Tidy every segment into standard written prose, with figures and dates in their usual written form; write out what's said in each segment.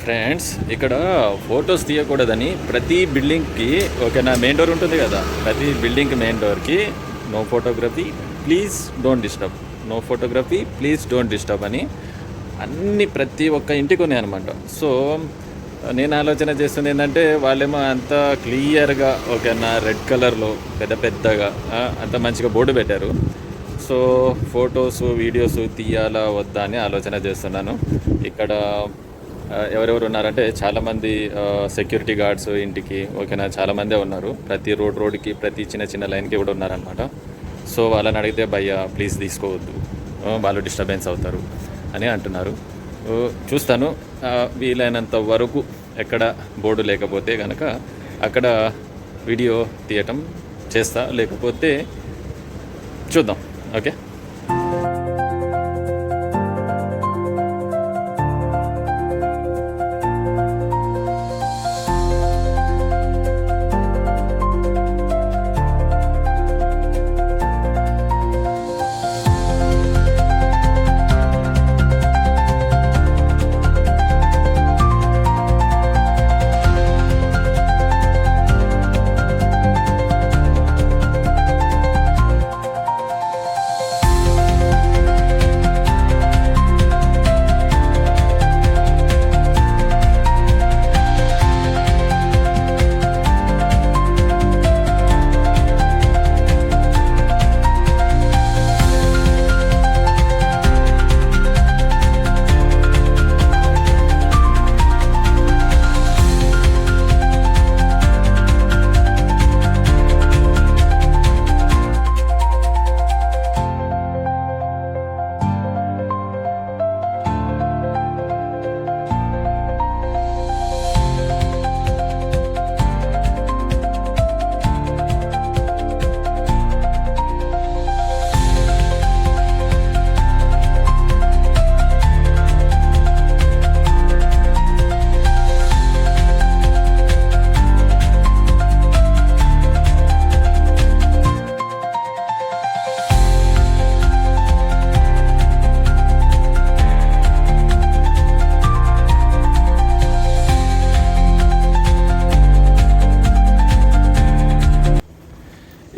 Friends, ఇక్కడ photos తీయకూడదని ప్రతి బిల్డింగ్కి ఓకేనా మెయిన్ డోర్ ఉంటుంది కదా, ప్రతి బిల్డింగ్ మెయిన్ డోర్కి no photography please don't disturb, no photography please don't disturb అని అన్ని ప్రతి ఒక్క ఇంటికి ఉన్నాయి అనమాట. సో నేను ఆలోచన చేస్తుంది ఏంటంటే వాళ్ళేమో అంత క్లియర్గా ఓకేనా రెడ్ కలర్లో పెద్ద పెద్దగా అంత మంచిగా బోర్డు పెట్టారు. సో ఫొటోస్ వీడియోస్ తీయాలా వద్దా అని ఆలోచన చేస్తున్నాను. ఇక్కడ ఎవరెవరు ఉన్నారంటే చాలామంది సెక్యూరిటీ గార్డ్స్ ఇంటికి ఓకేనా చాలామందే ఉన్నారు. ప్రతి రోడ్కి ప్రతి చిన్న చిన్న లైన్కి కూడా ఉన్నారనమాట. సో వాళ్ళని అడిగితే భయ్యా ప్లీజ్ తీసుకోవద్దు, వాళ్ళు డిస్టర్బెన్స్ అవుతారు అని అంటున్నారు. చూస్తాను వీలైనంత వరకు ఎక్కడ బోర్డు లేకపోతే కనుక అక్కడ వీడియో తీయటం చేస్తా, లేకపోతే చూద్దాం. ఓకే,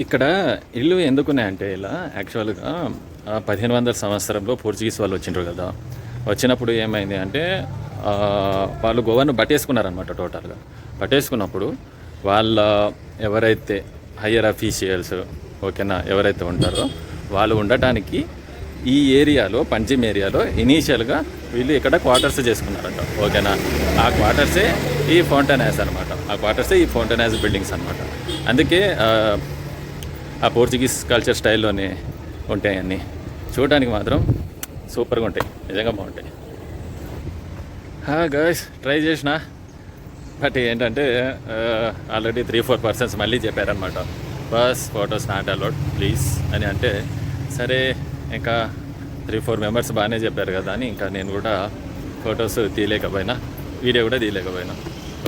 ఇక్కడ ఇల్లు ఎందుకున్నాయంటే ఇలా యాక్చువల్గా 1500 సంవత్సరంలో పోర్చుగీస్ వాళ్ళు వచ్చిండ్రు కదా. వచ్చినప్పుడు ఏమైంది అంటే వాళ్ళు గోవాను పట్టేసుకున్నారనమాట. టోటల్గా పట్టేసుకున్నప్పుడు వాళ్ళ ఎవరైతే హయ్యర్ అఫీషియల్స్ ఓకేనా ఎవరైతే ఉంటారో వాళ్ళు ఉండటానికి ఈ ఏరియాలో పంజిమ్ ఏరియాలో ఇనీషియల్గా వీళ్ళు ఇక్కడ క్వార్టర్స్ చేసుకున్నారంట. ఓకేనా, ఆ క్వార్టర్సే ఈ ఫౌంటైన్ హౌస్ అనమాట. ఆ క్వార్టర్సే ఈ ఫౌంటైన్ హౌస్ బిల్డింగ్స్ అనమాట. అందుకే ఆ పోర్చుగీస్ కల్చర్ స్టైల్లోనే ఉంటాయి అన్నీ. చూడడానికి మాత్రం సూపర్గా ఉంటాయి, నిజంగా బాగుంటాయి. గైస్ ట్రై చేసిన, బట్ ఏంటంటే ఆల్రెడీ 3-4 పర్సన్స్ మళ్ళీ చెప్పారనమాట, bus photos not allowed please అని. అంటే సరే ఇంకా 3-4 మెంబర్స్ బాగానే చెప్పారు కదా అని ఇంకా నేను కూడా ఫొటోస్ తీయలేకపోయినా, వీడియో కూడా తీయలేకపోయినా.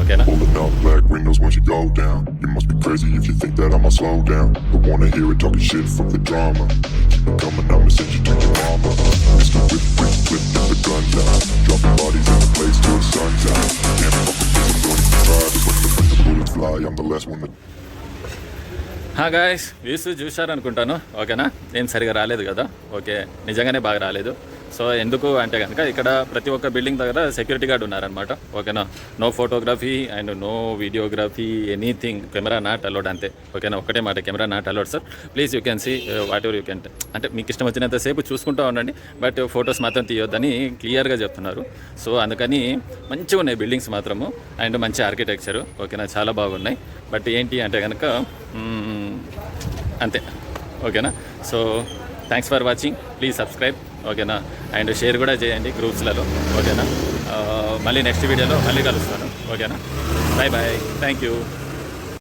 ఓకేనా, pulling up black windows once you go down. You must be crazy if you think that I'ma slow down. Don't wanna hear it talking shit from the drama. Keep it coming, I'ma send you to your mama. Mr. Whip, whip, whip, get the gun down. Dropping bodies in the place till the sun's out. Can't fuck with this, don't even try. But when the bullets fly, I'm the last one to... guys views చూశారనుకుంటాను. ఓకేనా, నేను సరిగా రాలేదు కదా. Okay, నిజంగానే బాగా రాలేదు. So ఎందుకు అంటే కనుక ఇక్కడ ప్రతి ఒక్క బిల్డింగ్ దగ్గర సెక్యూరిటీ గార్డ్ ఉన్నారనమాట. ఓకేనా, no photography and no videography anything, camera not allowed అంతే. ఓకేనా, ఒకటే మాట, camera not allowed sir, please you can see whatever you can. అంటే మీకు ఇష్టం వచ్చినంతసేపు చూసుకుంటూ ఉండండి, బట్ ఫొటోస్ మాత్రం తీయొద్దని క్లియర్గా చెప్తున్నారు. సో అందుకని మంచిగా ఉన్నాయి బిల్డింగ్స్ మాత్రము, అండ్ మంచి ఆర్కిటెక్చరు. ఓకేనా, చాలా బాగున్నాయి. బట్ ఏంటి అంటే కనుక అంతే. ఓకేనా, so thanks for watching, please subscribe. ఓకేనా, అండ్ షేర్ కూడా చేయండి గ్రూప్స్లలో. ఓకేనా, మళ్ళీ నెక్స్ట్ వీడియోలో మళ్ళీ కలుస్తాను. ఓకేనా, బాయ్ బాయ్, థ్యాంక్ యూ.